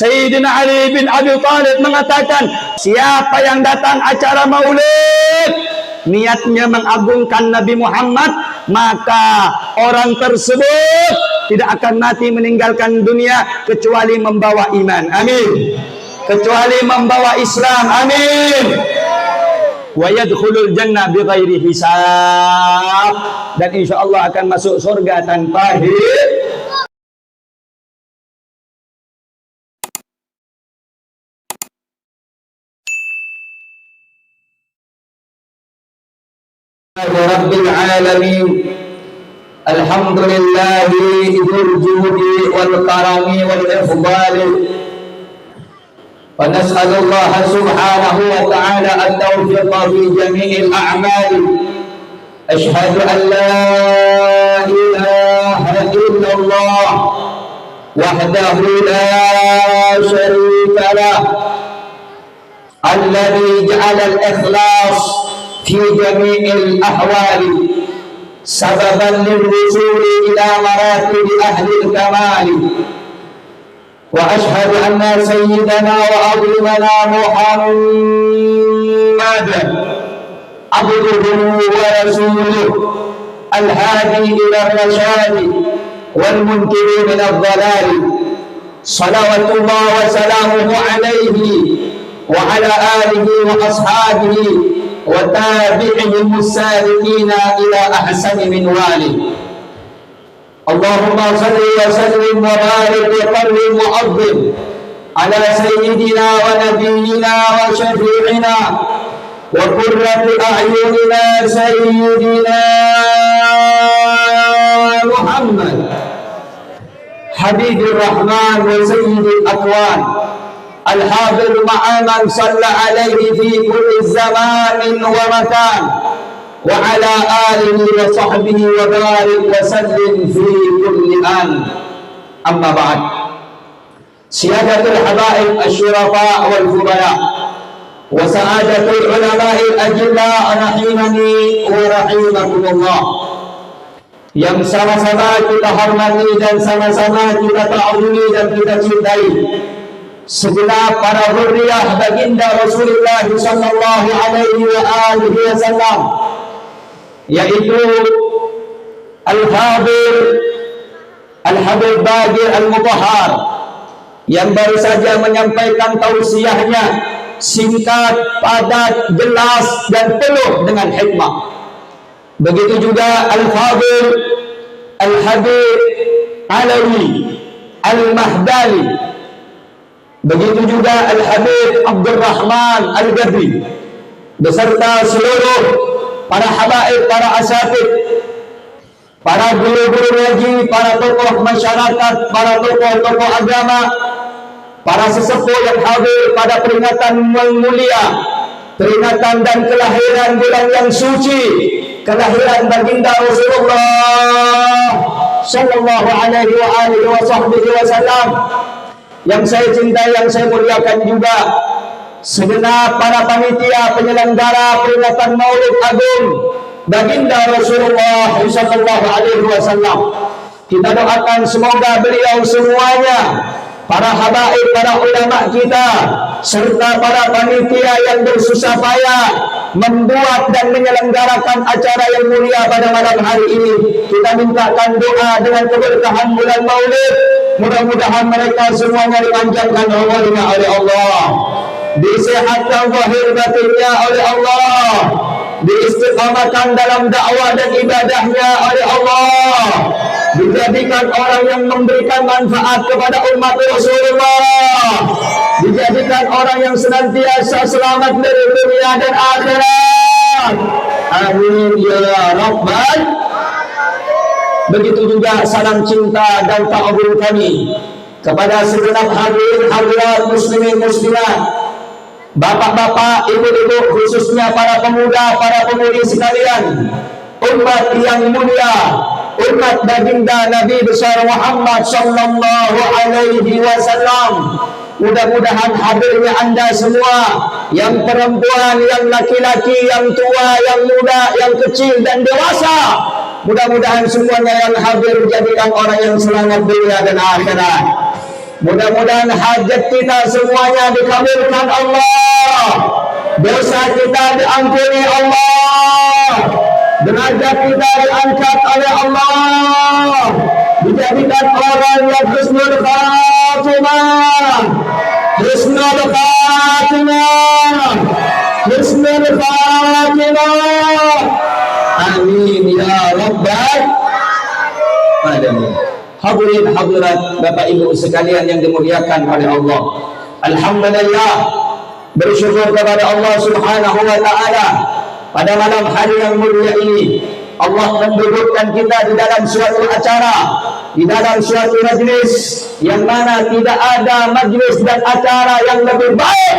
Sayyidina Ali bin Abi Thalib mengatakan, siapa yang datang acara maulid niatnya mengagungkan Nabi Muhammad, maka orang tersebut tidak akan mati meninggalkan dunia kecuali membawa iman. Amin. Kecuali membawa Islam. Amin. Wa yadkhulul jannah bighairi hisab, dan insyaallah akan masuk surga tanpa hisab. Rabbil alamin. Alhamdulillahi dzul judi wal karami wal ifdali. ونسأل الله سبحانه وتعالى التوفيق في جميع الأعمال. أشهد أن لا إله إلا الله وحده لا شريك له، الذي جعل الإخلاص في جميع الأحوال سببا للوصول إلى مراتب أهل الكمال. وأشهد أن سيدنا وعظيمنا محمد عبده ورسوله الهادي إلى الرشاد والمنكر من الضلال، صلوات الله وسلامه عليه وعلى آله وأصحابه وتابعهم السابقين إلى أحسن منواله. اللهم صل وسلم وبارك وكرم وعظم على سيدنا ونبينا وشفيعنا وقرة أعيننا سيدنا محمد حبيب الرحمن وسيد الأكوان، الحاضر مع من صلى عليه في كل زمان ومكان، وعلى آله وصحبه وبارك وسلم في كل آن. أما بعد، سيادة الحبائب الشرفاء والفضلاء وسعادة العلماء الأجلاء رحمني ورحمكم الله, yang sama-sama kita hormati dan sama-sama kita ta'zimi dan kita cintai segenap para dzurriyyah baginda Rasulullah sallallahu alaihi wa alihi wasallam, yaitu Al-Hadir Al-Habib Bagir Al-Mutahhar yang baru saja menyampaikan tausiahnya singkat, padat, jelas dan penuh dengan hikmah. Begitu juga Al-Fadil Al-Habib Alawi Al-Mahdali, begitu juga Al-Habib Abdurrahman Al-Gadri, beserta seluruh para habaib, para asatid, para guru-guru ngaji, para tokoh masyarakat, para tokoh-tokoh agama, para sesepuh yang hadir pada peringatan mulia, peringatan dan kelahiran bulan yang suci, kelahiran baginda Rasulullah sallallahu alaihi wa alihi wasallam, yang saya cintai, yang saya muliakan juga segenap para panitia penyelenggara peringatan Maulid Agung baginda Rasulullah sallallahu alaihi wasallam. Kita doakan semoga beliau semuanya, para habaib, para ulama kita, serta para panitia yang bersusah payah membuat dan menyelenggarakan acara yang mulia pada malam hari ini, kita mintakan doa dengan keberkahan bulan Maulid. Mudah-mudahan mereka semuanya dipanjangkan umurnya oleh Allah, disehatkan zahir batinnya oleh Allah, diistiqamahkan dalam dakwah dan ibadahnya oleh Allah, dijadikan orang yang memberikan manfaat kepada umat Rasulullah, dijadikan orang yang senantiasa selamat dari dunia dan akhirat. Amin ya Rabbal. Begitu juga salam cinta dan ta'zim kami kepada segenap hadirin hadirat muslimin muslimat, bapak-bapak, ibu-ibu, khususnya para pemuda, para pemudi sekalian, umat yang mulia, umat baginda Nabi besar Muhammad sallallahu alaihi wasallam. Mudah-mudahan hadirnya Anda semua, yang perempuan, yang laki-laki, yang tua, yang muda, yang kecil dan dewasa, mudah-mudahan semuanya yang hadir menjadikan orang yang selamat dunia dan akhirat. Mudah-mudahan hajat kita semuanya dikabulkan Allah, dosa kita diampuni Allah, derajat kita diangkat oleh Allah, dijadikan orang yang husnul khatimah, husnul khatimah, husnul khatimah. Amin ya rabbal alamin. Hadirin hadirat Bapak Ibu sekalian yang dimuliakan oleh Allah. Alhamdulillah, bersyukur kepada Allah Subhanahu wa taala pada malam hari yang mulia ini Allah mendudukkan kita di dalam suatu acara, di dalam suatu majlis yang mana tidak ada majlis dan acara yang lebih baik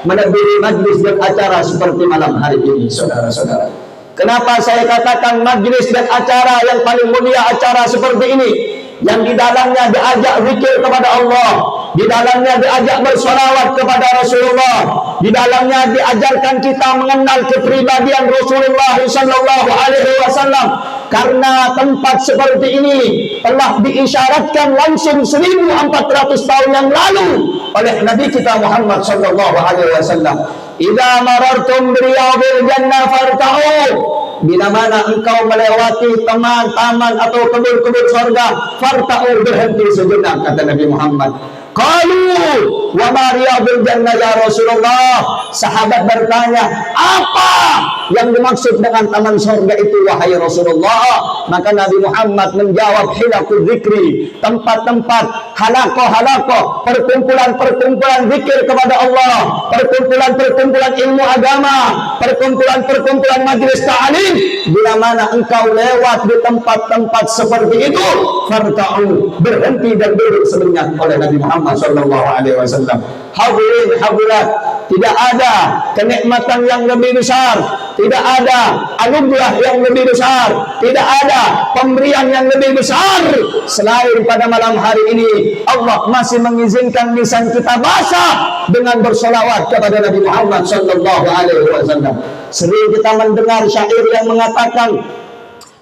melebihi majlis dan acara seperti malam hari ini, saudara-saudara. Kenapa saya katakan majlis dan acara yang paling mulia acara seperti ini? Yang di dalamnya diajak zikir kepada Allah, di dalamnya diajak bersolawat kepada Rasulullah, di dalamnya diajarkan kita mengenal kepribadian Rasulullah sallallahu alaihi wasallam. Karena tempat seperti ini telah diisyaratkan langsung 1400 tahun yang lalu oleh Nabi kita Muhammad sallallahu alaihi wasallam. Idza marartum biriyadil jannah farta'u, bila mana engkau melewati taman-taman atau kebun-kebun surga, farta'u, berhenti sejenak, kata Nabi Muhammad. Qalu wa ma riyadul jannah ya Rasulullah. Sahabat bertanya, apa yang dimaksud dengan taman surga itu wahai Rasulullah? Maka Nabi Muhammad menjawab, hilaqul zikri, tempat-tempat halaqah-halaqah, perkumpulan-perkumpulan zikir kepada Allah, perkumpulan-perkumpulan ilmu agama, perkumpulan-perkumpulan majelis ta'lim. Bila mana engkau lewat di tempat-tempat seperti itu, farta'u, berhenti dan duduk sejenak, oleh Nabi Muhammad sallallahu alaihi wasallam. Hadirin hadirat, tidak ada kenikmatan yang lebih besar, tidak ada anugerah yang lebih besar, tidak ada pemberian yang lebih besar selain pada malam hari ini Allah masih mengizinkan lisan kita basah dengan bersolawat kepada Nabi Muhammad sallallahu alaihi wasallam. Sering kita mendengar syair yang mengatakan,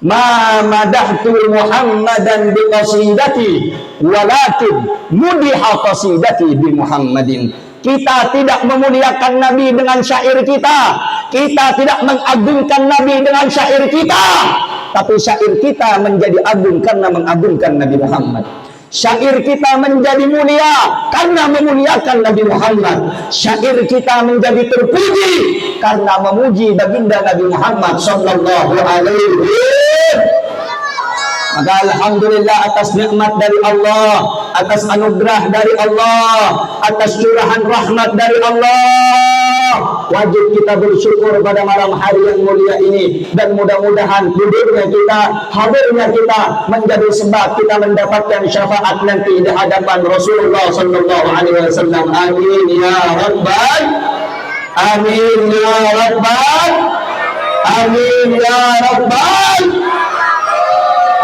ma madahtu Muhammadan bi qasidati walakin mudiha qasidati bi Muhammadin. Kita tidak memuliakan Nabi dengan syair kita, kita tidak mengagungkan Nabi dengan syair kita, tapi syair kita menjadi agung karena mengagungkan Nabi Muhammad. Syair kita menjadi mulia karena memuliakan Nabi Muhammad. Syair kita menjadi terpuji karena memuji baginda Nabi Muhammad sallallahu alaihi wasallam. Maka alhamdulillah atas nikmat dari Allah, atas anugerah dari Allah, atas curahan rahmat dari Allah, wajib kita bersyukur pada malam hari yang mulia ini. Dan mudah-mudahan duduknya kita, hadirnya kita menjadi sebab kita mendapatkan syafaat nanti di hadapan Rasulullah sallallahu alaihi wasallam. Amin ya rabbal, amin ya rabbal, amin ya rabbal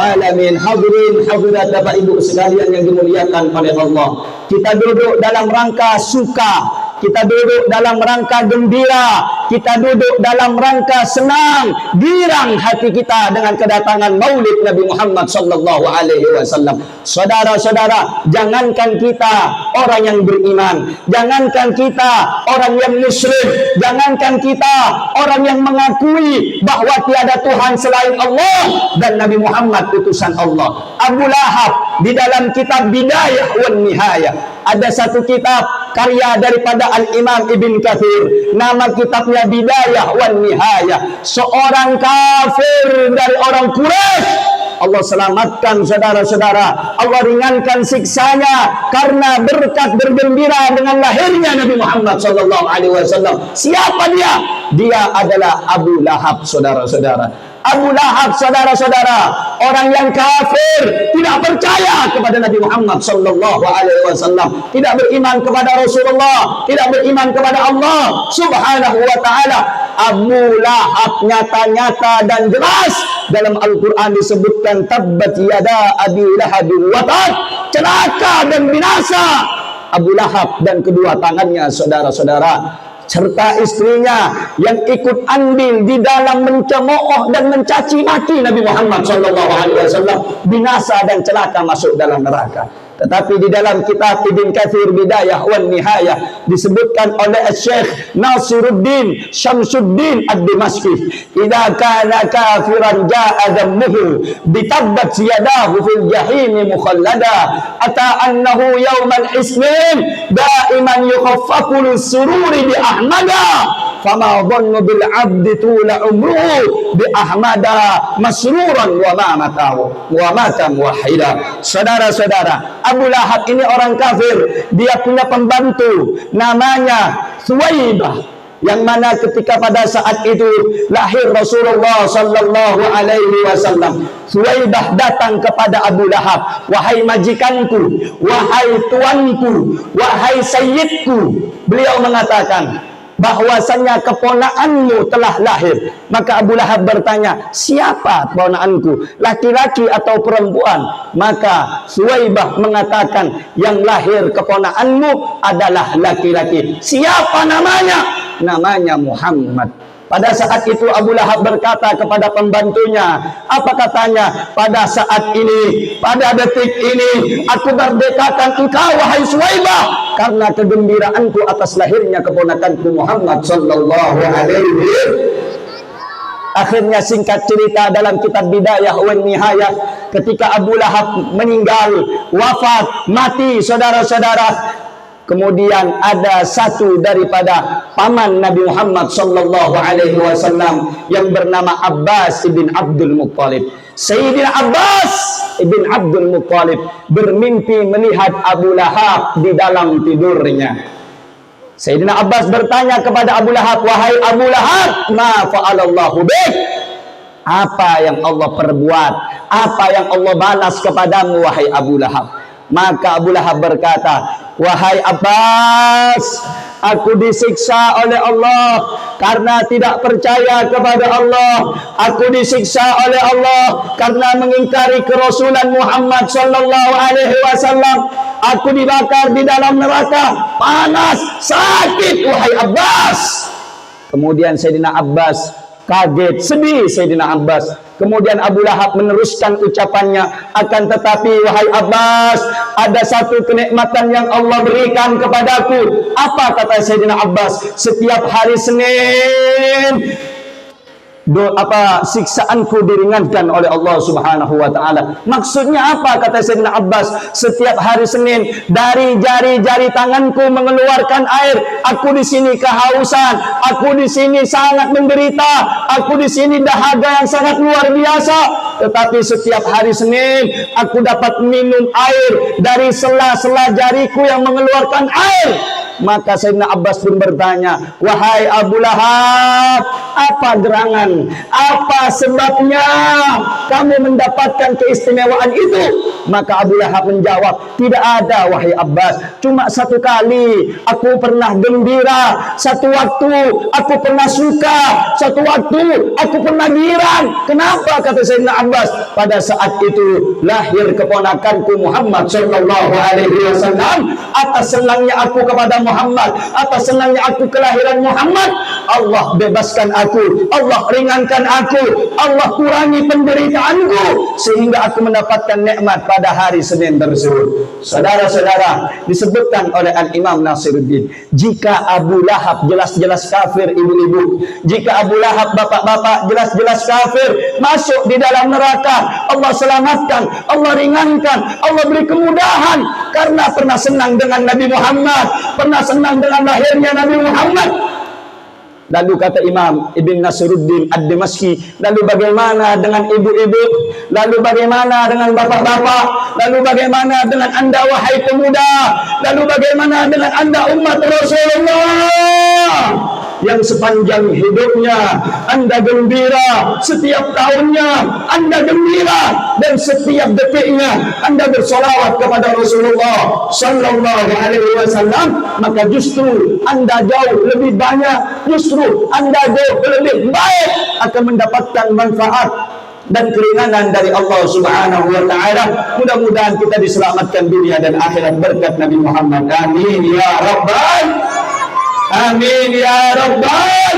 alamin. Hadirin hadirat Bapak Ibu sekalian yang dimuliakan oleh Allah, kita duduk dalam rangka suka, kita duduk dalam rangka gembira, kita duduk dalam rangka senang, girang hati kita dengan kedatangan Maulid Nabi Muhammad sallallahu alaihi wasallam. Saudara-saudara, jangankan kita orang yang beriman, jangankan kita orang yang muslim, jangankan kita orang yang mengakui bahwa tiada Tuhan selain Allah dan Nabi Muhammad utusan Allah. Abu Lahab di dalam kitab Bidayah wan Nihayah, ada satu kitab karya daripada Al-Imam Ibn Kathir, nama kitabnya Bidayah wan Nihayah. Seorang kafir dari orang Quraisy Allah selamatkan, saudara-saudara. Allah ringankan siksanya karena berkat bergembira dengan lahirnya Nabi Muhammad sallallahu alaihi wasallam. Siapa dia? Dia adalah Abu Lahab, saudara-saudara. Abu Lahab, saudara-saudara, orang yang kafir, tidak percaya kepada Nabi Muhammad sallallahu alaihi wasallam, tidak beriman kepada Rasulullah, tidak beriman kepada Allah Subhanahu wa taala. Abu Lahab nyata-nyata dan jelas dalam Al-Qur'an disebutkan tabbat yada Abi Lahab wa tab, celaka dan binasa Abu Lahab dan kedua tangannya, saudara-saudara, serta istrinya yang ikut andil di dalam mencemooh dan mencaci maki Nabi Muhammad sallallahu alaihi wasallam, binasa dan celaka masuk dalam neraka. Tetapi di dalam kitab Ibn Katsir Bidayah wan Nihayah disebutkan oleh Syekh Nasiruddin Syamsuddin Ad-Dimashqi, "Idza kana kafiran ja'a dhammuhu bitabbat yadahu fil jahim mukhallada ata annahu yaumal isnin daiman yukhaffafu lis-sururi bi ahmada fama dhannu bil 'abdi tula umruhu bi ahmada masruran wa mata wahida." Saudara-saudara, Abu Lahab ini orang kafir. Dia punya pembantu namanya Suwaibah, yang mana ketika pada saat itu lahir Rasulullah sallallahu alaihi wasallam, Suwaibah datang kepada Abu Lahab, "Wahai majikanku, wahai tuanku, wahai sayyidku." Beliau mengatakan bahwasanya keponakanmu telah lahir. Maka Abu Lahab bertanya, "Siapa keponakanku, laki-laki atau perempuan?" Maka Suwaibah mengatakan, "Yang lahir keponakanmu adalah laki-laki." "Siapa namanya?" "Namanya Muhammad." Pada saat itu Abu Lahab berkata kepada pembantunya, apa katanya? "Pada saat ini, pada detik ini, aku merdekakan engkau wahai Suwaibah, karena kegembiraanku atas lahirnya keponakanku Muhammad sallallahu alaihi wasallam." Akhirnya singkat cerita dalam kitab Bidayah wan Nihayah, ketika Abu Lahab meninggal, wafat, mati, saudara-saudara, kemudian ada satu daripada paman Nabi Muhammad sallallahu alaihi wasallam yang bernama Abbas ibn Abdul Muttalib. Sayyidina Abbas ibn Abdul Muttalib bermimpi melihat Abu Lahab di dalam tidurnya. Sayyidina Abbas bertanya kepada Abu Lahab, "Wahai Abu Lahab, ma fa'alallahu bik?" Apa yang Allah perbuat? Apa yang Allah balas kepadamu wahai Abu Lahab? Maka Abu Lahab berkata, "Wahai Abbas, aku disiksa oleh Allah karena tidak percaya kepada Allah. Aku disiksa oleh Allah karena mengingkari kerasulan Muhammad sallallahu alaihi wasallam. Aku dibakar di dalam neraka, panas, sakit wahai Abbas." Kemudian Sayyidina Abbas kaget, sedih Sayyidina Abbas. Kemudian Abu Lahab meneruskan ucapannya, "Akan tetapi wahai Abbas, ada satu kenikmatan yang Allah berikan kepadaku." Apa kata Sayyidina Abbas? "Setiap hari Senin siksaanku diringankan oleh Allah Subhanahu wa taala." Maksudnya apa kata Sayyidina Abbas? "Setiap hari Senin dari jari-jari tanganku mengeluarkan air. Aku di sini kehausan, aku di sini sangat menderita, aku di sini dahaga yang sangat luar biasa. Tetapi setiap hari Senin aku dapat minum air dari sela-sela jariku yang mengeluarkan air." Maka Sayyidina Abbas pun bertanya, "Wahai Abu Lahab, apa gerangan? Apa sebabnya kamu mendapatkan keistimewaan itu?" Maka Abu Lahab menjawab, "Tidak ada wahai Abbas, cuma satu kali aku pernah gembira, satu waktu aku pernah suka, satu waktu aku pernah girang." Kenapa kata Sayyidina Abbas? "Pada saat itu lahir keponakanku Muhammad sallallahu alaihi wasallam. Atas senangnya aku kepada Muhammad, atas senangnya aku kelahiran Muhammad, Allah bebaskan aku, Allah ringankan aku, Allah kurangi penderitaanku, sehingga aku mendapatkan nikmat pada hari Senin tersebut." Saudara-saudara, disebutkan oleh Al-Imam Nasiruddin, jika Abu Lahab jelas-jelas kafir, ibu-ibu, jika Abu Lahab bapak-bapak jelas-jelas kafir, masuk di dalam neraka, Allah selamatkan, Allah ringankan, Allah beri kemudahan karena pernah senang dengan Nabi Muhammad, pernah senang dengan lahirnya Nabi Muhammad. Lalu kata Imam Ibn Nasiruddin Ad-Dimashqi, lalu bagaimana dengan ibu-ibu? Lalu bagaimana dengan bapak-bapak? Lalu bagaimana dengan anda wahai pemuda? Lalu bagaimana dengan anda umat Rasulullah yang sepanjang hidupnya anda gembira, setiap tahunnya anda gembira, dan setiap detiknya anda bersolawat kepada Rasulullah sallallahu alaihi wasallam? Maka justru anda jauh lebih banyak, justru anda jauh lebih baik akan mendapatkan manfaat dan keringanan dari Allah Subhanahu wa taala. Mudah-mudahan kita diselamatkan dunia dan akhirat berkat Nabi Muhammad. Amin ya rabbal, amin ya rabbal.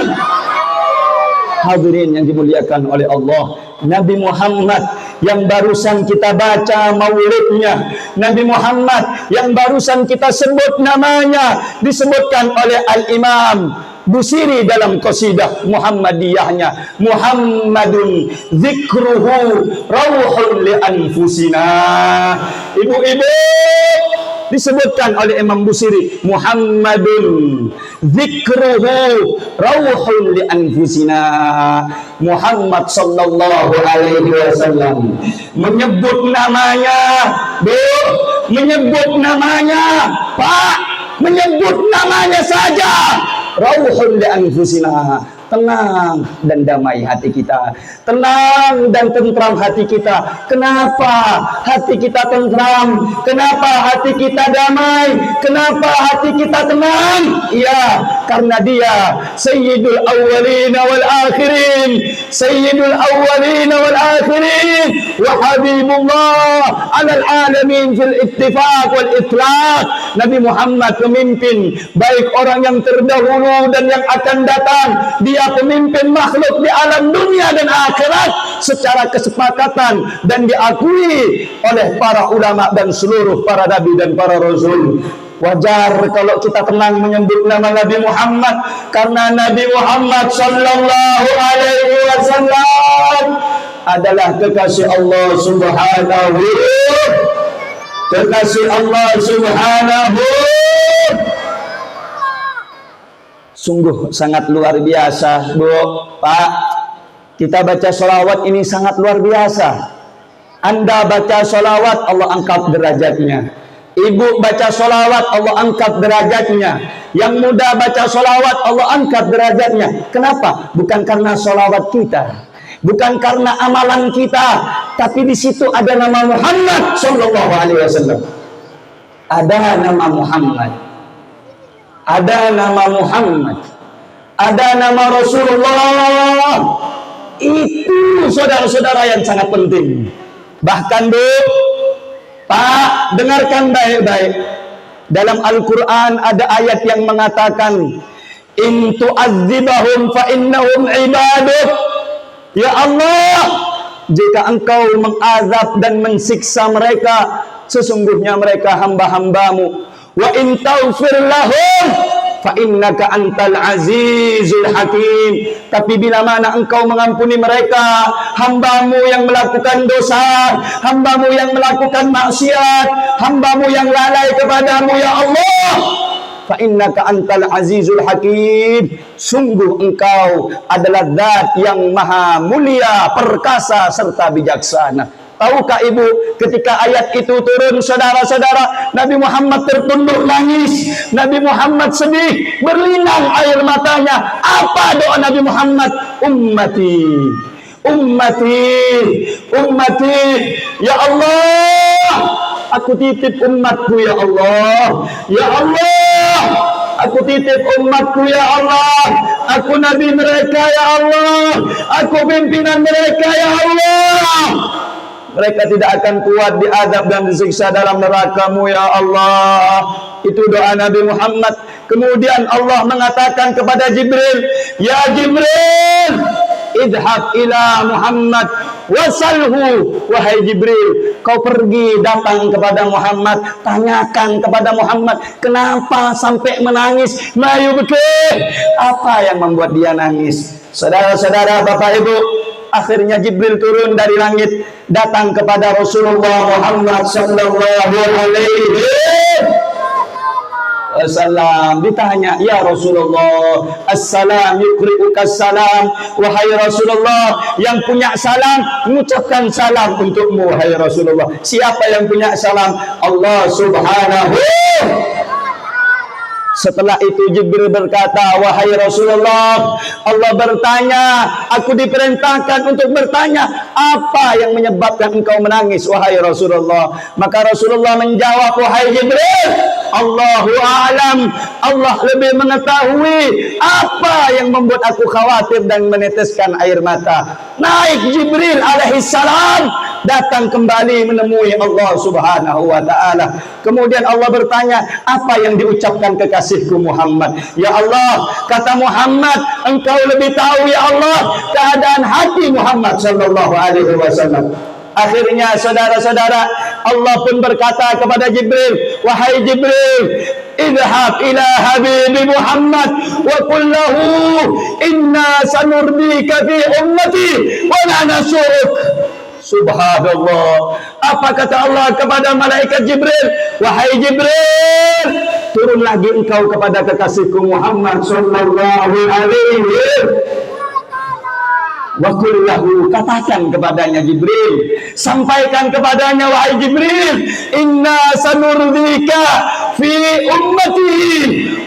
Hadirin yang dimuliakan oleh Allah, Nabi Muhammad yang barusan kita baca maulidnya, Nabi Muhammad yang barusan kita sebut namanya, disebutkan oleh Al-Imam Busiri dalam qasidah Muhammadiyahnya, Muhammadun zikruhu rauhun li anfusina. Ibu-ibu, disebutkan oleh Imam Busiri, Muhammadun zikruhu rauhun li anfusina. Muhammad sallallahu alaihi wasallam menyebut namanya, Bu, menyebut namanya, Pak, menyebut namanya saja rauhun li anfusina, tenang dan damai hati kita, tenang dan tentram hati kita. Kenapa hati kita tentram? Kenapa hati kita damai? Kenapa hati kita tenang? Iya, karena dia Sayyidul Awwalin wal Akhirin, Sayyidul Awwalin wal Akhirin, wa Habibullah alal alamin fil ittifaq wal itlaq. Nabi Muhammad pemimpin baik orang yang terdahulu dan yang akan datang. Dia pemimpin makhluk di alam dunia dan akhirat secara kesepakatan dan diakui oleh para ulama dan seluruh para nabi dan para rasul. Wajar kalau kita tenang menyebut nama Nabi Muhammad, karena Nabi Muhammad sallallahu alaihi wasallam adalah kekasih Allah Subhanahu, kekasih Allah Subhanahu. Sungguh sangat luar biasa, Bu, Pak. Kita baca sholawat ini sangat luar biasa. Anda baca sholawat, Allah angkat derajatnya. Ibu baca sholawat, Allah angkat derajatnya. Yang muda baca sholawat, Allah angkat derajatnya. Kenapa? Bukan karena sholawat kita, bukan karena amalan kita, tapi di situ ada nama Muhammad sallallahu alaihi wasallam. Ada nama Muhammad, ada nama Muhammad, ada nama Rasulullah. Itu saudara-saudara yang sangat penting. Bahkan, Bu, Pak, dengarkan baik-baik. Dalam Al-Quran ada ayat yang mengatakan, in tu'adzibahum fa innahum ibaduk. Ya Allah, jika engkau mengazab dan mensiksa mereka, sesungguhnya mereka hamba-hambamu. Wa in taghfir lahum fa innaka antal azizul hakim. Tapi bila mana engkau mengampuni mereka, hambamu yang melakukan dosa, hambamu yang melakukan maksiat, hambamu yang lalai kepadamu, ya Allah, fa innaka antal azizul hakim, sungguh engkau adalah zat yang maha mulia, perkasa serta bijaksana. Tahukah ibu, ketika ayat itu turun, saudara-saudara, Nabi Muhammad tertunduk nangis, Nabi Muhammad sedih, berlinang air matanya. Apa doa Nabi Muhammad? Ummati, ummati, ummati, ya Allah, aku titip umatku, ya Allah, ya Allah, aku titip umatku, ya Allah, aku nabi mereka, ya Allah, aku pimpinan mereka, ya Allah. Mereka tidak akan kuat diazab dan disiksa dalam neraka-Mu, ya Allah. Itu doa Nabi Muhammad. Kemudian Allah mengatakan kepada Jibril, ya Jibril, idhab ila Muhammad wasalhu. Wahai Jibril, kau pergi datang kepada Muhammad, tanyakan kepada Muhammad, kenapa sampai menangis? Mayubki, apa yang membuat dia nangis? Saudara-saudara, Bapak Ibu, akhirnya Jibril turun dari langit, datang kepada Rasulullah Muhammad sallallahu alaihi wasallam. Ditanya, ya Rasulullah, assalam yukri'uka salam. Wahai Rasulullah, yang punya salam mengucapkan salam untukmu, wahai Rasulullah. Siapa yang punya salam? Allah Subhanahu. Setelah itu Jibril berkata, wahai Rasulullah, Allah bertanya, aku diperintahkan untuk bertanya, apa yang menyebabkan engkau menangis, wahai Rasulullah? Maka Rasulullah menjawab, wahai Jibril, Allahu a'lam, Allah lebih mengetahui apa yang membuat aku khawatir dan meneteskan air mata. Naik Jibril alaihissalam, datang kembali menemui Allah Subhanahu wa ta'ala. Kemudian Allah bertanya, apa yang diucapkan kekasihku Muhammad? Ya Allah, kata Muhammad, engkau lebih tahu, ya Allah, keadaan hati Muhammad sallallahu alaihi wasallam. Akhirnya saudara-saudara, Allah pun berkata kepada Jibril, wahai Jibril, idhab ila habibi Muhammad wa qul lahu inna sanurdika fi ummati wa la nasuruk. Subhanallah. Apa kata Allah kepada malaikat Jibril? Wahai Jibril, turun lagi engkau kepada kekasihku Muhammad sallallahu alaihi wa kullahu, katakan kepadanya Jibril, sampaikan kepadanya wahai Jibril, inna sanurdika fi ummati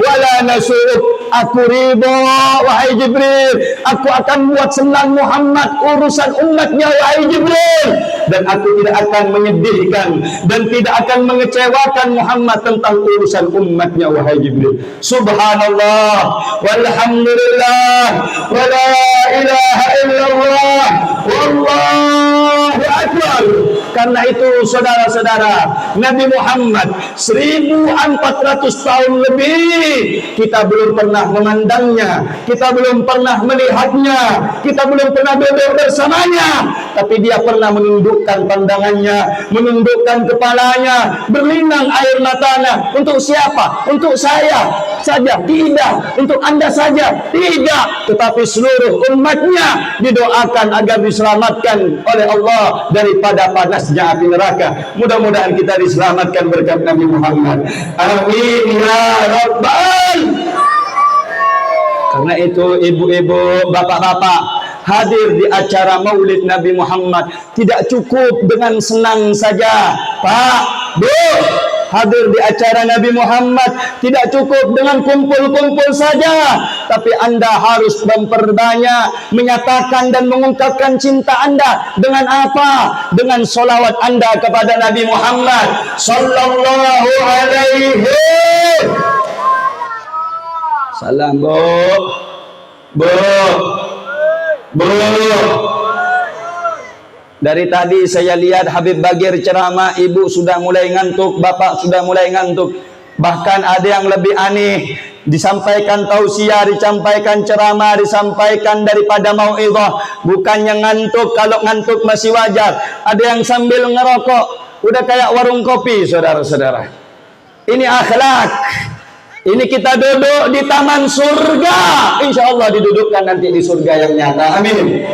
wala nasuk. Aku ridha wahai Jibril, aku akan buat senang Muhammad urusan umatnya wahai Jibril, dan aku tidak akan menyedihkan dan tidak akan mengecewakan Muhammad tentang urusan umatnya wahai Jibril. Subhanallah walhamdulillah wa la ilaha illallah wallahu akbar. Karena itu saudara-saudara, Nabi Muhammad 1400 tahun lebih kita belum pernah memandangnya, kita belum pernah melihatnya, kita belum pernah duduk bersamanya, tapi dia pernah menundukkan pandangannya, menundukkan kepalanya, berlinang air matanya. Untuk siapa? Untuk saya saja? Tidak. Untuk Anda saja? Tidak. Tetapi seluruh umatnya didoakan agar diselamatkan oleh Allah daripada panasnya api neraka. Mudah-mudahan kita diselamatkan berkat Nabi Muhammad. Amin ya rabbal. Karena itu ibu-ibu, bapak-bapak, hadir di acara Maulid Nabi Muhammad tidak cukup dengan senang saja. Pak, Bu, hadir di acara Nabi Muhammad tidak cukup dengan kumpul-kumpul saja, tapi Anda harus memperbanyak menyatakan dan mengungkapkan cinta Anda dengan apa? Dengan solawat Anda kepada Nabi Muhammad sallallahu alaihi. Salam Bu, Bu, Bu. Dari tadi saya lihat Habib Bagir ceramah, ibu sudah mulai ngantuk, bapak sudah mulai ngantuk. Bahkan ada yang lebih aneh, disampaikan tausiah, disampaikan ceramah, disampaikan daripada mau'izah. Bukannya ngantuk, kalau ngantuk masih wajar. Ada yang sambil ngerokok, udah kayak warung kopi, saudara-saudara. Ini akhlak. Ini kita duduk di taman surga. Insya Allah didudukkan nanti di surga yang nyata. Amin.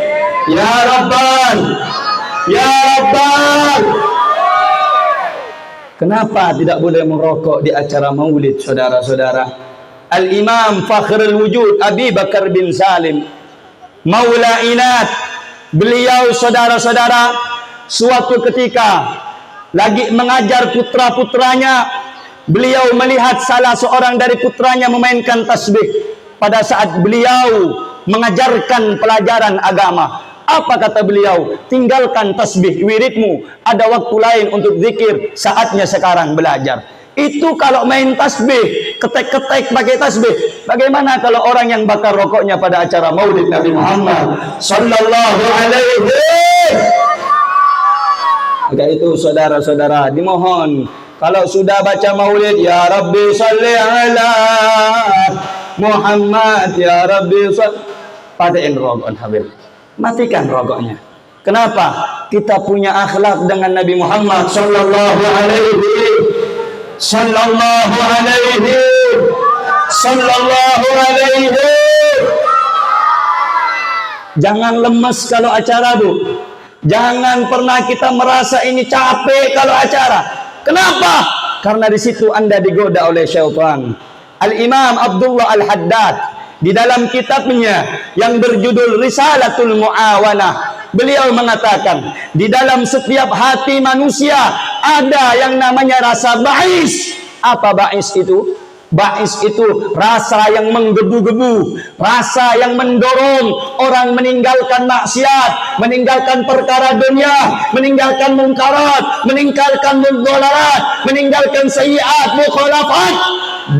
Ya Rabbal. Ya Rabbal. Kenapa tidak boleh merokok di acara maulid, saudara-saudara? Al-Imam Fakhrul Wujud Abi Bakar bin Salim Maula Inat, beliau saudara-saudara suatu ketika lagi mengajar putra-putranya, beliau melihat salah seorang dari putranya memainkan tasbih pada saat beliau mengajarkan pelajaran agama. Apa kata beliau? Tinggalkan tasbih wiridmu, ada waktu lain untuk zikir, saatnya sekarang belajar. Itu kalau main tasbih, ketek-ketek pakai tasbih. Bagaimana kalau orang yang bakar rokoknya pada acara Maulid Nabi Muhammad sallallahu alaihi. Maka itu saudara-saudara, dimohon kalau sudah baca maulid, ya Rabbi salli ala Muhammad, ya Rabbi salli, patiin rokok Habib, matikan rokoknya. Kenapa? Kita punya akhlak dengan Nabi Muhammad sallallahu alaihi sallallahu alaihi sallallahu alaihi. Jangan lemes kalau acara, Bu. Jangan pernah kita merasa ini capek kalau acara. Kenapa? Karena di situ Anda digoda oleh syaitan. Al-Imam Abdullah Al-Haddad di dalam kitabnya yang berjudul Risalatul Mu'awanah, beliau mengatakan, di dalam setiap hati manusia ada yang namanya rasa ba'is. Apa ba'is itu? Ba'is itu rasa yang menggebu-gebu, rasa yang mendorong orang meninggalkan maksiat, meninggalkan perkara dunia, meninggalkan mungkarat, meninggalkan mudzalarat, meninggalkan sayyiat, mukhalafat,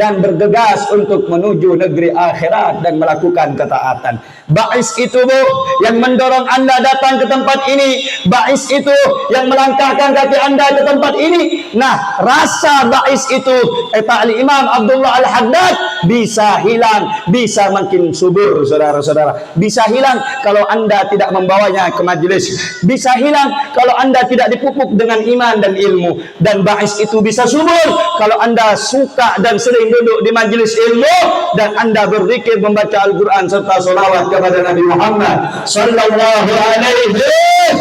dan bergegas untuk menuju negeri akhirat dan melakukan ketaatan. Ba'is itu Bu yang mendorong Anda datang ke tempat ini. Ba'is itu yang melangkahkan kaki Anda ke tempat ini. Nah, rasa ba'is itu kata Imam Abdullah Al-Haddad bisa hilang, bisa makin subur saudara-saudara. Bisa hilang kalau Anda tidak membawanya ke majelis. Bisa hilang kalau Anda tidak dipupuk dengan iman dan ilmu. Dan ba'is itu bisa subur kalau Anda suka dan sering duduk di majelis ilmu dan Anda berzikir, membaca Al-Quran serta sholawat kepada Nabi Muhammad sallallahu alaihi wasallam.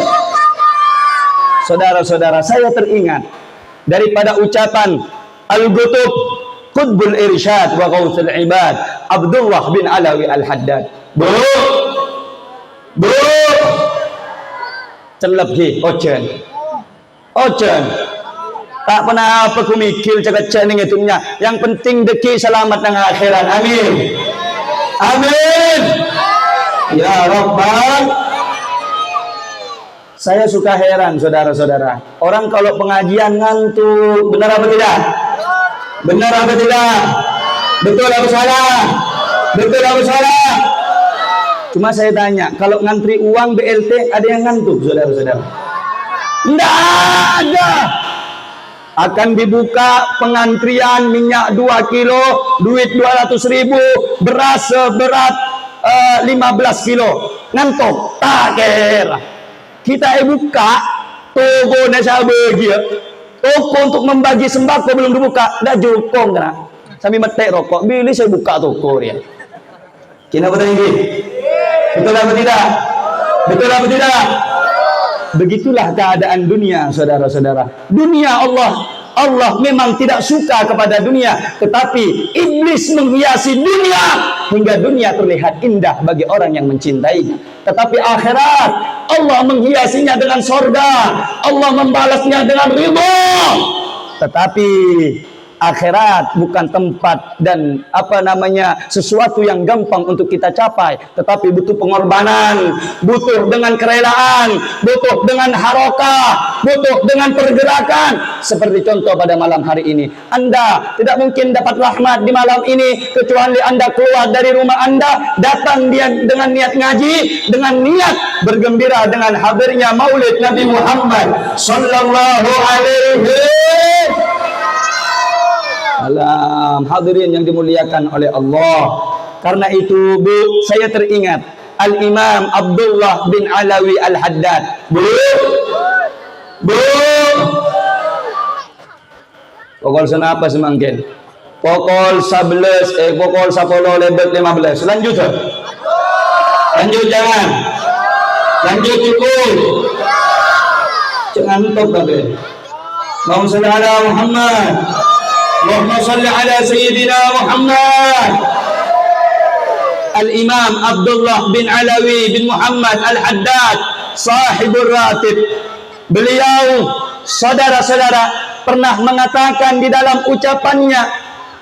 Saudara-saudara, saya teringat daripada ucapan Al-Qutub Qutbul Irsyad wa Ghauthul Ibad Abdullah bin Alawi Al-Haddad. Bu celep ki ojen tak pernah apa ku mikir cakap ning itunya. Yang penting deki selamat nang akhirat. Amin. Amin. Ya Rabbal. Saya suka heran saudara-saudara. Orang kalau pengajian ngantuk, benar apa tidak? Benar apa tidak? Betul apa salah? Betul apa salah? Cuma saya tanya, kalau ngantri uang BLT ada yang ngantuk saudara-saudara? Tidak ada. Akan dibuka pengantrian minyak 2 kilo, duit 200.000, beras seberat 15 kilo. Ngantuk, tak kira. Kita buka toko nasa bagi, toko untuk membagi sembako belum dibuka, dah jukong kena. Sambil metek rokok, bila saya buka toko dia. Kena betul ini? Betul apa tidak? Betul apa tidak? Begitulah keadaan dunia, saudara-saudara. Dunia Allah memang tidak suka kepada dunia, tetapi iblis menghiasi dunia hingga dunia terlihat indah bagi orang yang mencintainya. Tetapi akhirat Allah menghiasinya dengan sorga, Allah membalasnya dengan ridha. Tetapi akhirat bukan tempat dan sesuatu yang gampang untuk kita capai, tetapi butuh pengorbanan, butuh dengan kerelaan, butuh dengan harokah, butuh dengan pergerakan. Seperti contoh pada malam hari ini, Anda tidak mungkin dapat rahmat di malam ini kecuali Anda keluar dari rumah Anda, datang dia dengan niat ngaji, dengan niat bergembira dengan hadirnya Maulid Nabi Muhammad sallallahu alaihi wasallam. Alam hadirin yang dimuliakan oleh Allah. Karena itu Bu, saya teringat Al-Imam Abdullah bin Alawi Al-Haddad. Bu pokol senapa semangkin? Pokol 11 pokol 10 lebet 15. Lanjut jangan. Lanjut cukup. Jangan top tapi. Allahumma shalli ala Muhammad. Allahumma salli ala Sayyidina Muhammad. Al-Imam Abdullah bin Alawi bin Muhammad Al-Haddad sahibur ratib. Beliau, saudara-saudara, pernah mengatakan di dalam ucapannya,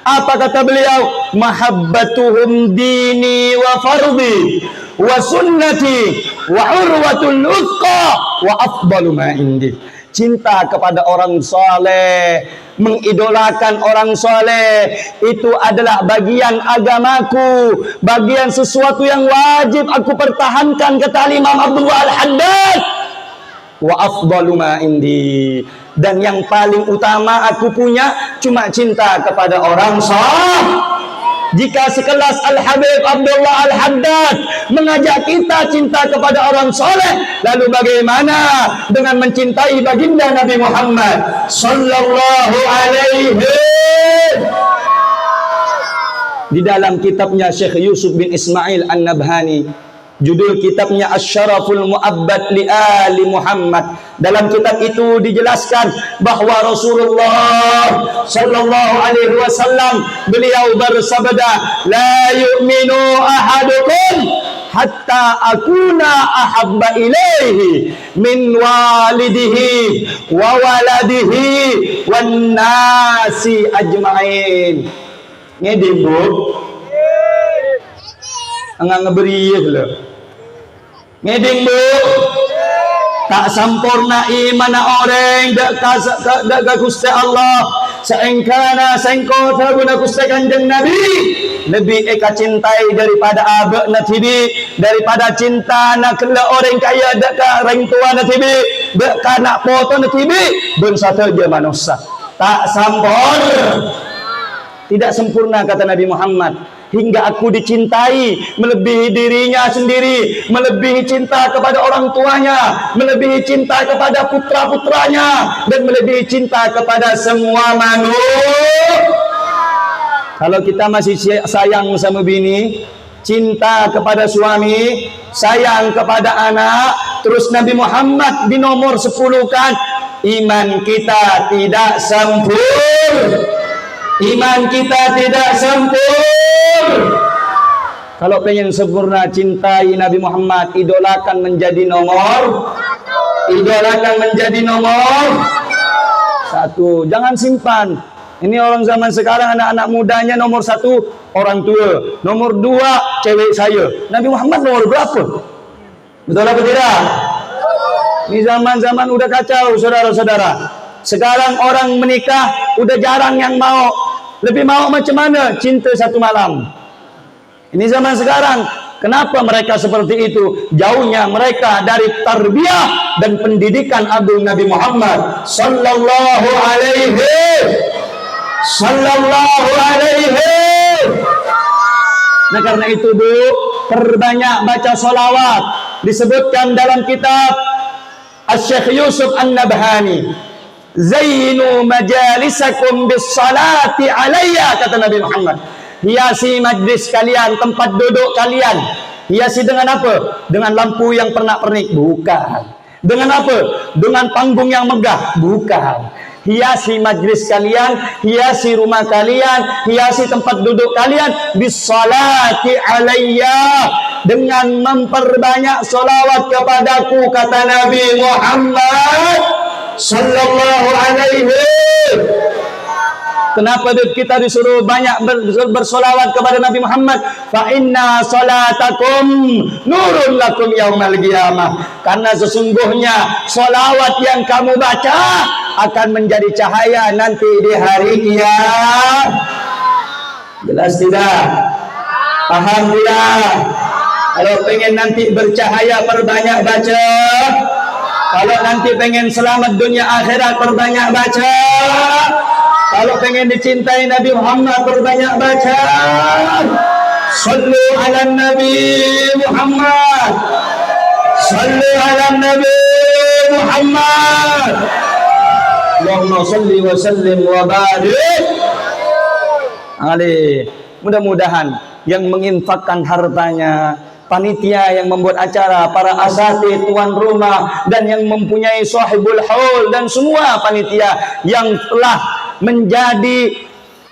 apa kata beliau? Mahabbatuhum dini wa fardi wa sunnati wa urwatul uthqa wa afdalu ma indi. Cinta kepada orang saleh, mengidolakan orang saleh, itu adalah bagian agamaku, bagian sesuatu yang wajib aku pertahankan, kata Imam Abdullah Al-Haddad. Wa afdalu ma indi, dan yang paling utama aku punya cuma cinta kepada orang saleh. Jika sekelas Al-Habib Abdullah Al-Haddad mengajak kita cinta kepada orang soleh, lalu bagaimana dengan mencintai baginda Nabi Muhammad sallallahu alaihi wasallam? Di dalam kitabnya Syekh Yusuf bin Ismail An-Nabhani, judul kitabnya Asy-Syaraful Mu'abbad li Ali Muhammad. Dalam kitab itu dijelaskan bahwa Rasulullah sallallahu alaihi wasallam beliau bersabda, la yu'minu ahadukum hatta akuna ahabba ilaihi min walidihi wa waladihi wan nasi ajmain. Ngedin Bu, enggak ngeberi lho. Ngeding Bu, tak sempurna iman orang dak Gusti Allah Saengkana sengko guna Gusti Kanjeng Nabi lebih eka cintai daripada abek na tibi, daripada cinta nak kela orang kaya dekat orang tua na tibi, dekat nak foto na tibi, ben satu je manusia tak sampur, tidak sempurna kata Nabi Muhammad. Hingga aku dicintai melebihi dirinya sendiri, melebihi cinta kepada orang tuanya, melebihi cinta kepada putra-putranya, dan melebihi cinta kepada semua manusia. Kalau kita masih sayang sama bini, cinta kepada suami, sayang kepada anak, terus Nabi Muhammad di nomor 10 kan, iman kita tidak sempurna. Iman kita tidak sempurna. Kalau pengen sempurna, cintai Nabi Muhammad, idolakan menjadi nomor 1. Jangan simpan. Ini orang zaman sekarang, anak-anak mudanya nomor 1 orang tua, nomor 2 cewek saya. Nabi Muhammad nomor berapa? Betul apa tidak? Ini zaman-zaman udah kacau, saudara-saudara. Sekarang orang menikah udah jarang yang mau. Lebih mau macam mana? Cinta satu malam. Ini zaman sekarang. Kenapa mereka seperti itu? Jauhnya mereka dari tarbiyah dan pendidikan agung Nabi Muhammad sallallahu alaihi. Nah karena itu Bu, perbanyak baca solawat. Disebutkan dalam kitab Asy-Syaikh Yusuf An-Nabhani, Zainu majalisakum bis salati alayya, kata Nabi Muhammad. Hiasi majlis kalian, tempat duduk kalian. Hiasi dengan apa? Dengan lampu yang pernak-pernik? Bukan. Dengan apa? Dengan panggung yang megah? Bukan. Hiasi majlis kalian, hiasi rumah kalian, hiasi tempat duduk kalian bis salati alayya, dengan memperbanyak solawat kepadaku, kata Nabi Muhammad sallallahu alaihi. Kenapa kita disuruh banyak bersolawat kepada Nabi Muhammad? Fa inna salatakum nurun lakum yaumal qiyamah. Karena sesungguhnya solawat yang kamu baca akan menjadi cahaya nanti di hari kiamat. Jelas tidak? Paham tidak? Kalau pengen nanti bercahaya, perbanyak baca. Kalau nanti pengen selamat dunia akhirat, perbanyak baca. Kalau pengen dicintai Nabi Muhammad, perbanyak baca. Sallu ala Nabi Muhammad. Sallu ala Nabi Muhammad. Allahumma salli wa sallim wa barik alaihi. Mudah-mudahan yang menginfakkan hartanya, panitia yang membuat acara, para asatidz, tuan rumah, dan yang mempunyai sahibul haul, dan semua panitia yang telah menjadi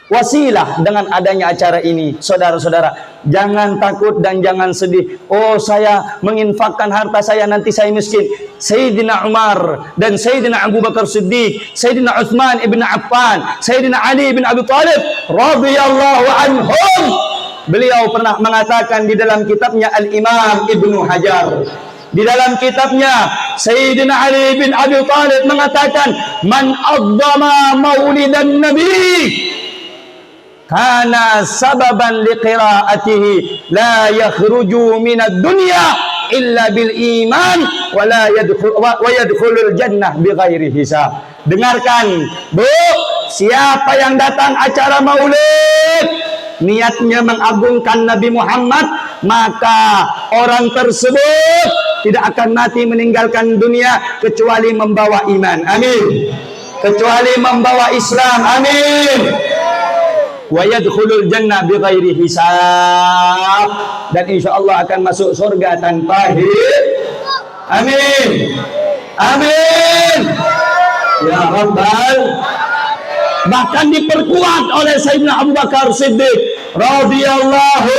wasilah dengan adanya acara ini. Saudara-saudara, jangan takut dan jangan sedih. Oh, saya menginfakkan harta saya, nanti saya miskin. Sayyidina Umar dan Sayyidina Abu Bakar Siddiq, Sayyidina Utsman ibn Affan, Sayyidina Ali bin Abi Thalib radhiyallahu anhum, beliau pernah mengatakan di dalam kitabnya Al-Imam Ibnu Hajar, di dalam kitabnya Sayyidina Ali bin Abi Thalib mengatakan, man azzama maulidan nabi kana sababan liqiraatihi la yakhruju minad dunya illa bil iman wa yadkhulul jannah bighairi hisab. Dengarkan, Bu, siapa yang datang acara maulid niatnya mengagungkan Nabi Muhammad, maka orang tersebut tidak akan mati meninggalkan dunia kecuali membawa iman. Amin. Kecuali membawa Islam. Amin. Wa yadkhulul jannah bighairi hisab, dan insyaallah akan masuk surga tanpa hisab. Amin. Amin. Ya Rabbal. Bahkan diperkuat oleh Sayyidina Abu Bakar Siddiq radhiyallahu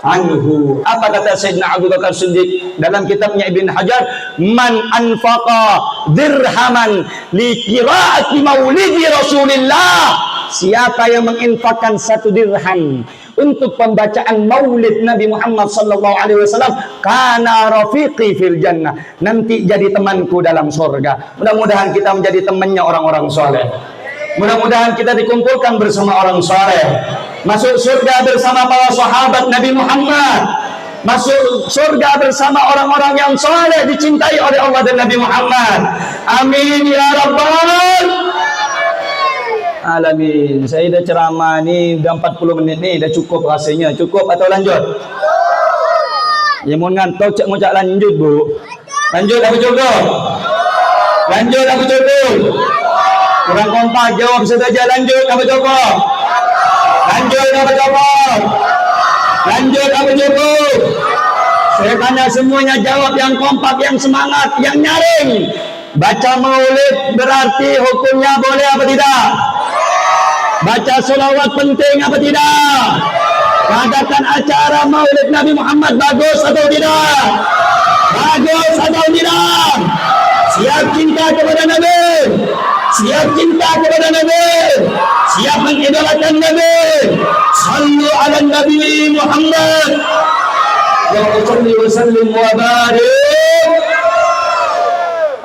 anhu. Apa kata Sayyidina Abu Bakar Siddiq dalam kitabnya Ibn Hajar? Man anfaqa dirhaman li qiraati maulidi Rasulillah. Siapa yang menginfakkan 1 dirham untuk pembacaan maulid Nabi Muhammad sallallahu alaihi wasallam, kana rafiqi fil jannah, nanti jadi temanku dalam surga. Mudah-mudahan kita menjadi temannya orang-orang soleh. Mudah-mudahan kita dikumpulkan bersama orang soleh, masuk surga bersama para sahabat Nabi Muhammad, masuk surga bersama orang-orang yang soleh, dicintai oleh Allah dan Nabi Muhammad. Amin ya rabbal alamin. Saya dah ceramah ni dah 40 menit ni, dah cukup rasanya. Cukup atau lanjut? Ya mau ngantuk cak mau cak lanjut bu. Lanjut apa cukup? Lanjut apa cukup? Kurang kompak, jawab saja. Lanjut apa cukup? Lanjut apa cukup? Lanjut apa cukup? Saya tanya semuanya jawab yang kompak, yang semangat, yang nyaring. Baca maulid berarti hukumnya boleh apa tidak? Baca selawat penting apa tidak? Mengadakan acara maulid Nabi Muhammad bagus atau tidak? Bagus atau tidak? Siap cinta kepada Nabi? Siap cinta kepada Nabi? Siap mengidolakan Nabi? Sallu ala Nabi Muhammad wa salli wa sallim wa barik.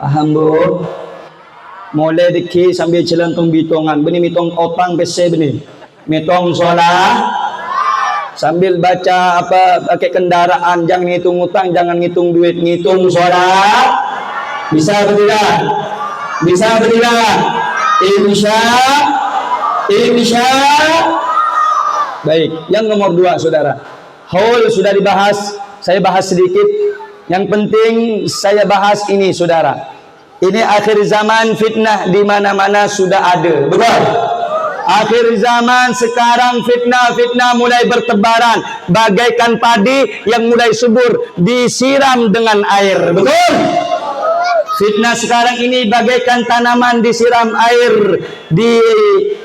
Paham bu? Mulai deki sambil celentong bitongan, beni mitong otang bese beni, mitong solah, sambil baca apa pakai kendaraan, jangan ngitung utang, jangan ngitung duit, ngitung solah. Bisa atau tidak? Bisa atau tidak? Insya. Baik, yang nomor 2 saudara. Haul sudah dibahas, saya bahas sedikit. Yang penting saya bahas ini saudara. Ini akhir zaman, fitnah di mana-mana sudah ada. Betul? Akhir zaman sekarang fitnah mulai bertebaran bagaikan padi yang mulai subur disiram dengan air. Betul? Fitnah sekarang ini bagaikan tanaman disiram air di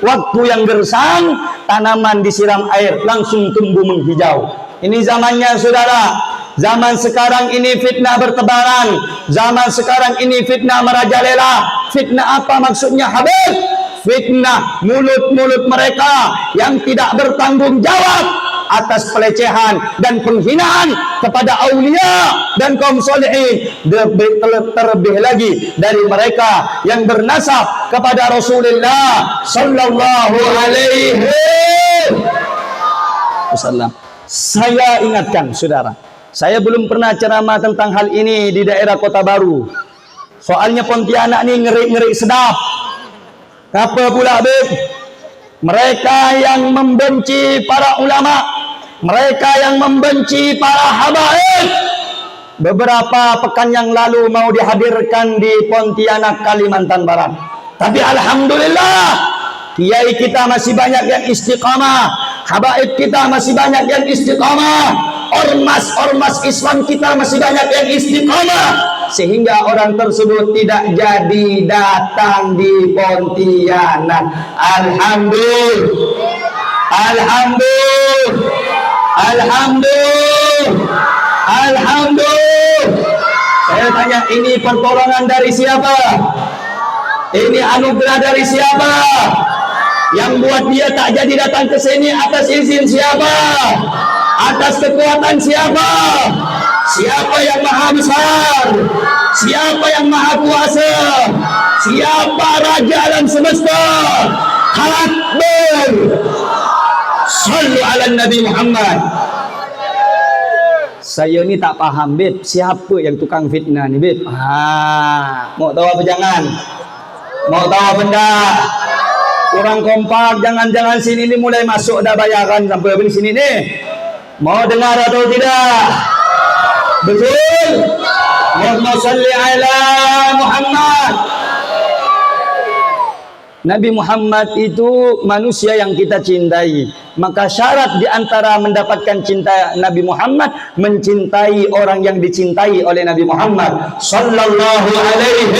waktu yang gersang, tanaman disiram air langsung tumbuh menghijau. Ini zamannya saudara. Zaman sekarang ini fitnah bertebaran. Zaman sekarang ini fitnah merajalela. Fitnah apa maksudnya Habib? Fitnah mulut-mulut mereka yang tidak bertanggung jawab atas pelecehan dan penghinaan kepada aulia dan kaum solehin. Terlebih lagi dari mereka yang bernasab kepada Rasulullah sallallahu alaihi wasallam. Saya ingatkan saudara, saya belum pernah ceramah tentang hal ini di daerah Kota Baru. Soalnya Pontianak ini ngeri-ngeri sedap. Apa pula Beb? Mereka yang membenci para ulama, mereka yang membenci para habaib. Beberapa pekan yang lalu mau dihadirkan di Pontianak, Kalimantan Barat. Tapi alhamdulillah, kiai kita masih banyak yang istiqamah, habaib kita masih banyak yang istiqamah, ormas Islam kita masih banyak yang istiqamah, sehingga orang tersebut tidak jadi datang di Pontianak. Alhamdulillah. Saya tanya, ini pertolongan dari siapa? Ini anugerah dari siapa? Yang buat dia tak jadi datang ke sini atas izin siapa? Atas kekuatan siapa? Siapa yang maha besar? Siapa yang maha kuasa? Siapa raja alam semesta? Akbar. Sallu ala Nabi Muhammad. Saya ni tak paham Beb, siapa yang tukang fitnah ni Beb? Mau tahu apa jangan? Mau tahu apa enggak? Kurang kompak, jangan-jangan sini ni mulai masuk dah bayaran sampai di sini ni. Mau dengar atau tidak? Betul? Allahumma salli ala Muhammad. Nabi Muhammad itu manusia yang kita cintai. Maka syarat di antara mendapatkan cinta Nabi Muhammad, mencintai orang yang dicintai oleh Nabi Muhammad sallallahu alaihi.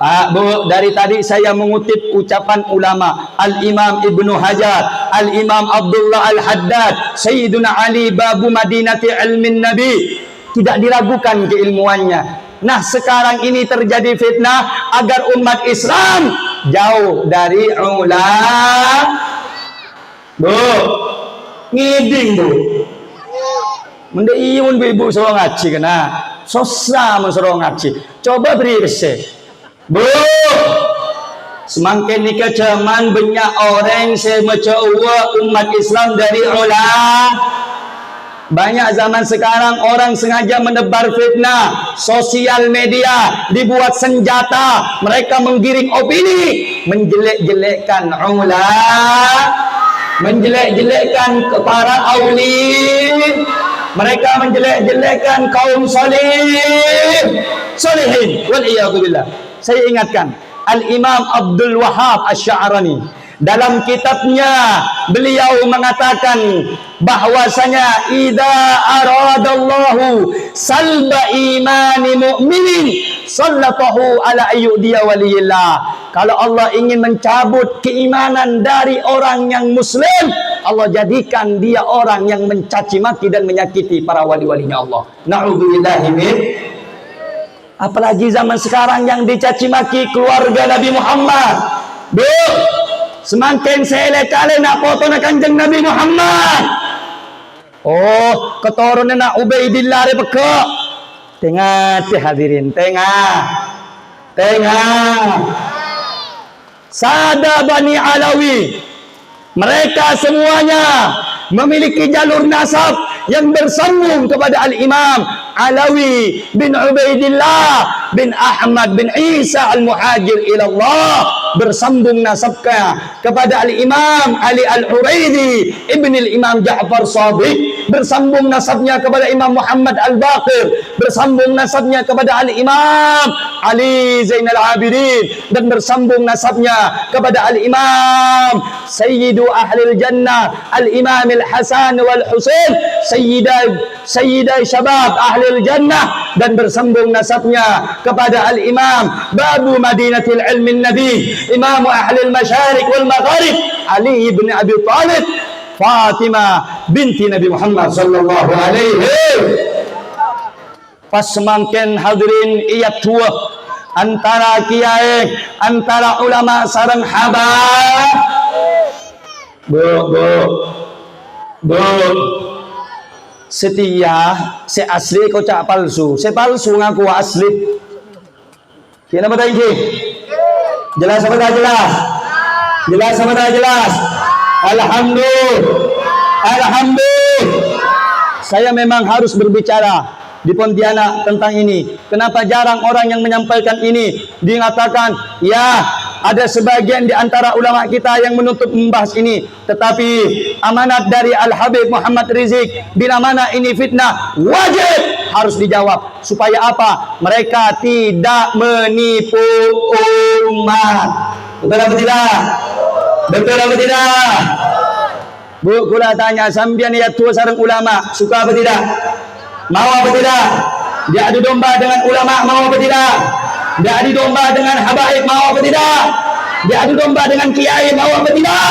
Pak Bu, dari tadi saya mengutip ucapan ulama Al-Imam Ibnu Hajar, Al-Imam Abdullah Al-Haddad, Sayyiduna Ali Babu Madinati Ilmin Nabi. Tidak diragukan keilmuannya. Nah sekarang ini terjadi fitnah agar umat Islam jauh dari ulama. Bu, ngiding bu. Mende iun ibu suruh ngaji kena. Susah mensuruh ngaji. Coba beri resep. Bu, semakin ni kecaman banyak orang semacam umat Islam dari ulah. Banyak zaman sekarang orang sengaja menebar fitnah, sosial media dibuat senjata, mereka menggiring opini, menjelek-jelekkan ulah, menjelek-jelekkan para auli, mereka menjelek-jelekkan kaum solihin, wal iyadu billah. Saya ingatkan Al-Imam Abdul Wahhab Asy-Sya'rani dalam kitabnya beliau mengatakan bahwasanya idza aradallahu salba imani mu'minin sallatahu ala ayyudiya waliyillah. Kalau Allah ingin mencabut keimanan dari orang yang muslim, Allah jadikan dia orang yang mencaci maki dan menyakiti para wali-walinya Allah. Na'udzubillahi min. Apalagi zaman sekarang yang dicaci maki keluarga Nabi Muhammad. Semakin selekale nak foto nak Kanjeng Nabi Muhammad. Oh, keturunan nak Ubaidillah re pekak. Tengah hadirin, tengah. Sada Bani Alawi. Mereka semuanya memiliki jalur nasab yang bersambung kepada Al-Imam Alawi bin Ubaidillah bin Ahmad bin Isa Al-Muhajir ilallah, bersambung nasabnya kepada Al-Imam Ali Al-Huraidi ibn Al-Imam Ja'far Shadiq, bersambung nasabnya kepada Imam Muhammad Al-Baqir, bersambung nasabnya kepada Al-Imam Ali Zainal Abidin, dan bersambung nasabnya kepada Al-Imam Sayyidu Ahlil Jannah Al-Imam Al-Hasan wal-Husain, Sayyidah Syabab Ahlil Jannah, dan bersambung nasabnya kepada Al-Imam Babu Madinatil Ilmin Nabi, Imam Ahlil Masyarik wal Magharib Ali ibn Abi Talib, Fatimah binti Nabi Muhammad sallallahu alaihi. Pas semakin hadirin ia tua antara kiai, antara ulama sareng habaib. Bu. Setia, se asli kau cak palsu. Se palsu ngaku asli. Kena apa tadi? Jelas apa tak jelas? Jelas apa tak jelas? Alhamdulillah. Saya memang harus berbicara di Pontianak tentang ini. Kenapa jarang orang yang menyampaikan ini? Dikatakan, ya, ada sebagian di antara ulama kita yang menuntut membahas ini. Tetapi amanat dari Al-Habib Muhammad Rizik, bila mana ini fitnah, wajib harus dijawab. Supaya apa? Mereka tidak menipu umat. Betul apa tidak? Betul apa tidak? Bu, kula tanya, sambian ya tua sareng ulama, suka apa tidak? Mau apa tidak? Diadu domba dengan ulama, mau apa tidak? Diadu domba dengan habaib, mau apa tidak? Diadu domba dengan kiai, mau apa tidak?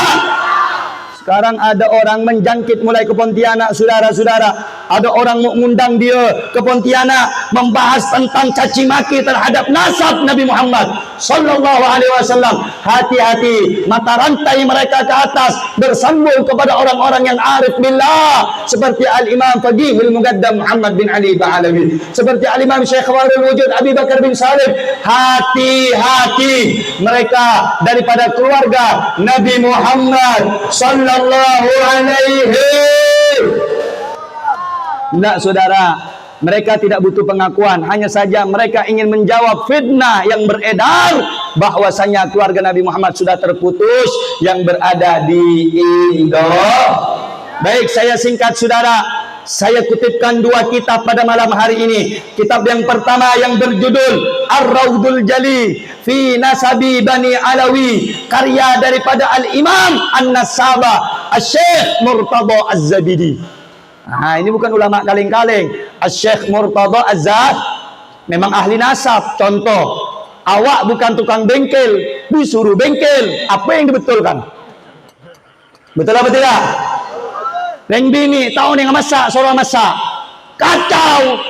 Sekarang ada orang menjangkit mulai ke Pontianak, saudara-saudara. Ada orang mau ngundang dia ke Pontianak membahas tentang caci maki terhadap nasab Nabi Muhammad sallallahu alaihi wasallam. Hati-hati, mata rantai mereka ke atas bersambung kepada orang-orang yang arif billah, seperti Al-Imam Faqihul Muqaddam Muhammad bin Ali Ba'alawi, seperti Al-Imam Syekh Khawarul Wujud Abi Bakar bin Salim. Hati-hati mereka daripada keluarga Nabi Muhammad sallallahu alaihi. Tidak, saudara, mereka tidak butuh pengakuan, hanya saja mereka ingin menjawab fitnah yang beredar bahwasanya keluarga Nabi Muhammad sudah terputus yang berada di Indo. Baik, saya singkat, saudara. Saya kutipkan dua kitab pada malam hari ini. Kitab yang pertama yang berjudul Ar-Raudul Jali fi Nasabi Bani Alawi, karya daripada Al-Imam An-Nasaba Asy-Syaikh Murtada Az-Zabidi. Nah, ini bukan ulama kaleng-kaleng. Asy-Syaikh Murtada Az-Zabidi memang ahli nasab. Contoh, awak bukan tukang bengkel, disuruh bengkel, apa yang dibetulkan? Betul apa tidak? Neng bini tahu neng masak, suruh masak, kacau.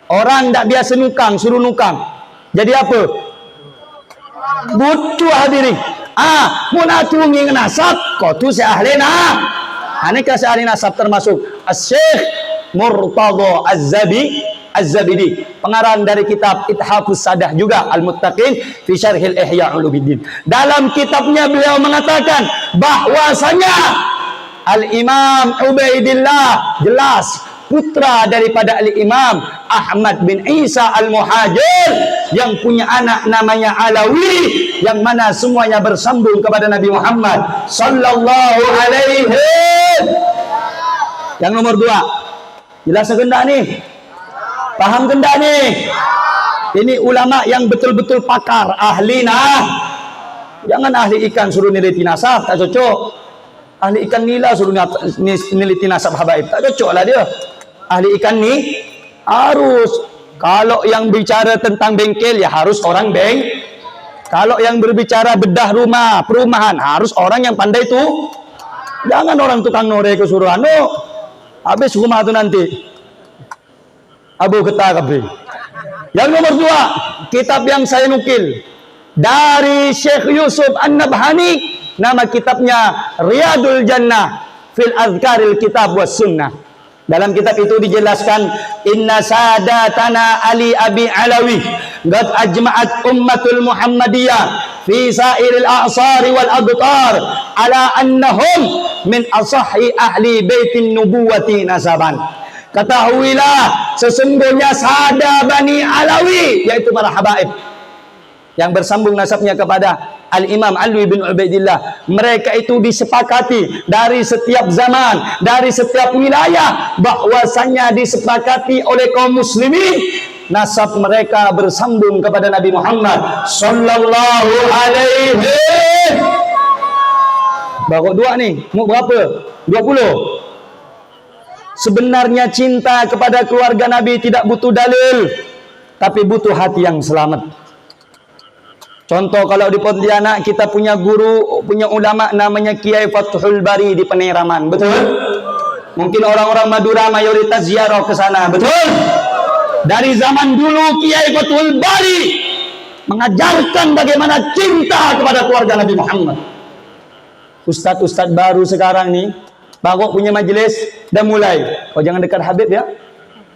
Orang tak biasa nukang, suruh nukang. Jadi apa? Butuh hadirin. Munatungi nasab, kau tu si ahli Aneka si ahli nasab termasuk Syekh Murtadha Az-Zabidi, pengarang dari kitab Ithafus Sadah juga Al-Muttaqin fi Syarhil Ihya Ulumuddin. Dalam kitabnya beliau mengatakan bahwasanya Al-Imam Ubaidillah jelas putra daripada Al-Imam Ahmad bin Isa Al-Muhajir yang punya anak namanya Alawi, yang mana semuanya bersambung kepada Nabi Muhammad sallallahu alaihi. Yang nomor 2, jelas gendak nih, paham gendak nih? Ini ulama yang betul-betul pakar, ahli jangan ahli ikan suruh neliti nasab, tak cocok. Ahli ikan nila suruh neliti nasab habaib, tak cocok lah dia. Ahli ikan ni harus, kalau yang bicara tentang bengkel ya harus orang kalau yang berbicara bedah rumah, perumahan, harus orang yang pandai tu. Jangan orang tukang nore kesuruhan habis rumah tu nanti abu getah kabeh. Yang nomor 2, kitab yang saya nukil dari Syekh Yusuf An-Nabhani, nama kitabnya Riyadul Jannah fil Azkaril Kitab was Sunnah. Dalam kitab itu dijelaskan, inna sadatana Ali Abi Alawi qad ajma'at ummatul Muhammadiyah fi sa'iril a'sari wal abtar ala annahum min asahhi ahli baitin nubuwati nasaban. Ketahuilah sesungguhnya sada Bani Alawi, yaitu para habaib yang bersambung nasabnya kepada Al-Imam Ali bin Ubaidillah, mereka itu disepakati dari setiap zaman, dari setiap wilayah, bahwasanya disepakati oleh kaum muslimin nasab mereka bersambung kepada Nabi Muhammad sallallahu alaihi. Baru 2 nih, mau berapa? 20. Sebenarnya cinta kepada keluarga Nabi tidak butuh dalil, tapi butuh hati yang selamat. Contoh, kalau di Pontianak kita punya guru, punya ulama namanya Kiai Fathul Bari di Peneraman, betul? Mungkin orang-orang Madura mayoritas ziarah ke sana, betul? Dari zaman dulu Kiai Fathul Bari mengajarkan bagaimana cinta kepada keluarga Nabi Muhammad. Ustadz-ustadz baru sekarang nih, baru punya majelis, dan mulai, kau jangan dekat Habib ya,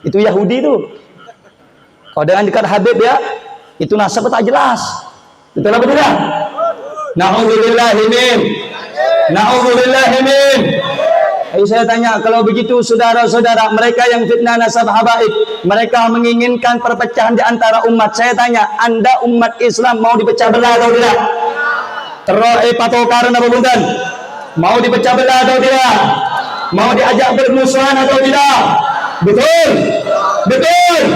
itu Yahudi tuh. Kau jangan dekat Habib ya, itu nasab tak jelas. Betul apa tidak? Na'udzubillahimin. Ayo saya tanya, kalau begitu saudara-saudara, mereka yang fitnah nasab habaib, mereka menginginkan perpecahan di antara umat. Saya tanya, Anda umat Islam mau dipecah belah atau tidak? Patokaran apa bundan? Mau dipecah belah atau tidak? Mau diajak bermusuhan atau tidak? Betul? Betul?